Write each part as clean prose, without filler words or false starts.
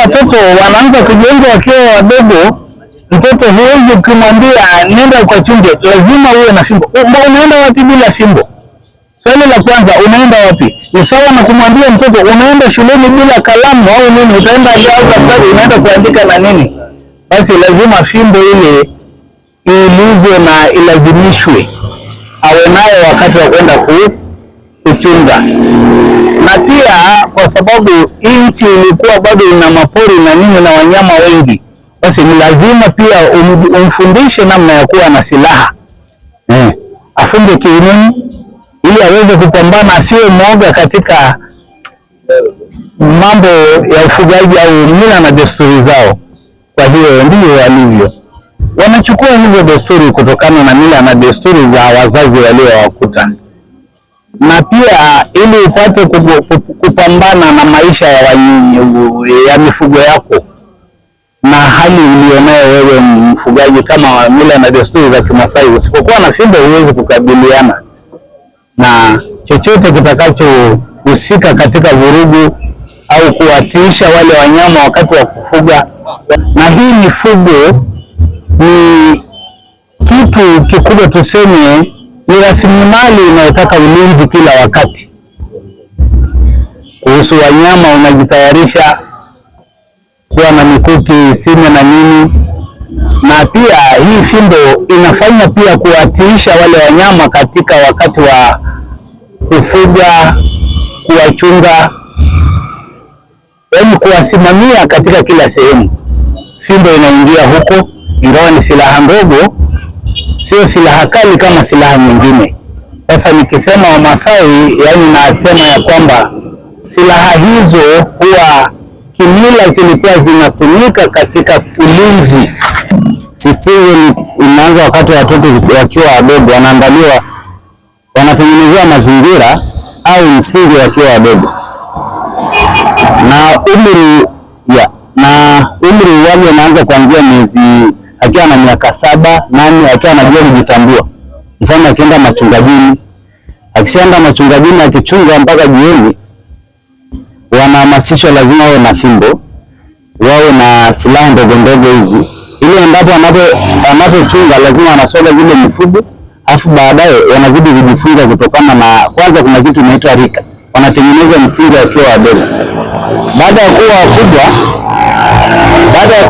Watoto wanaanza kujenga wakiwa wadogo. Mtoto huwezi kumwambia nenda kwa chunge, lazima uwe na fimbo. Unaenda wapi bila fimbo? Swali la kwanza, unaenda wapi? Ni sawa na kumwambia mtoto unaenda shuleni bila kalamu au nini, utaenda au daftari unaenda kuandika na nini? Basi lazima fimbo ile iulizwe na ilazimishwe awe nayo wakati wa kwenda kuchunga. Na pia kwa sababu nchi ilikuwa bado ina mapori na nini na wanyama wengi, basi ni lazima pia umfundishe namna ya kuwa na silaha. Afunde kiunoni ili aweze kupambana, asiwe mwoga katika mambo ya ufugaji au mila na desturi zao. Kwa hiyo ndio walivyo. Wanachukua hizo desturi kutokana na mila na desturi za wazazi waliowakuta. Na pia ili upate kupambana na maisha ya mifugo yako na hali ulionayo wewe mfugaji, kama mila na desturi za Kimasai, usipokuwa na fimbo huwezi kukabiliana na chochote kitakachohusika katika vurugu au kuwatisha wale wanyama wakati wa kufuga. Na hii mifugo ni kitu kikubwa, tuseme ni rasilimali inayotaka ulinzi kila wakati. Kuhusu wanyama, unajitayarisha kuwa na mikuki, sime na nini. Na pia hii fimbo inafanya pia kuwatiisha wale wanyama katika wakati wa kufuga, kuwachunga, yaani kuwasimamia katika kila sehemu. Fimbo inaingia huko, ingawa ni silaha ndogo, sio silaha kali kama silaha nyingine. Sasa nikisema Wamasai, yani nasema ya kwamba silaha hizo huwa kimila zilikuwa zinatumika katika ulinzi. Sisi inaanza wakati watoto wakiwa wadogo, wanaandaliwa, wanatengenezewa mazingira au msingi wakiwa wadogo, na umri wao unaanza kuanzia miezi, akiwa na miaka 7, 8, akiwa anajua kujitambua. Mfano akienda machungajini, akishaenda machungajini akichunga mpaka jioni, wanahamasishwa lazima wawe na fimbo, wawe na silaha ndogo ndogo hizi, ili ambapo anapochunga lazima wanasoga zile mifugo, afu baadaye wanazidi kujifunza kutokana na, kwanza kuna kitu inaitwa rika, wanatengeneza msingi wakiwa wadogo. Baada ya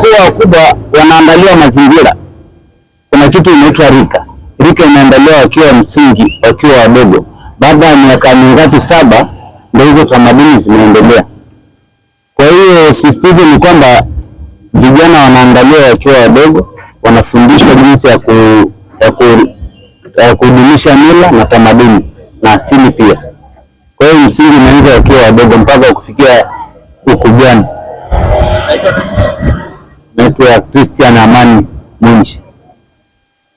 kuwa wakubwa wanaandaliwa mazingira. Kuna kitu inaitwa rika. Rika inaandaliwa wakiwa msingi, wakiwa wadogo. Baada ya miaka mingapi, 7, ndio hizo tamaduni zinaendelea. Kwa hiyo sisitizo ni kwamba vijana wanaandaliwa wakiwa wadogo, wanafundishwa jinsi ya kudumisha mila na tamaduni na asili pia. Kwa hiyo msingi unaanza wakiwa wadogo mpaka kufikia ukubwani. Naitwa Christian Amani Mwinji.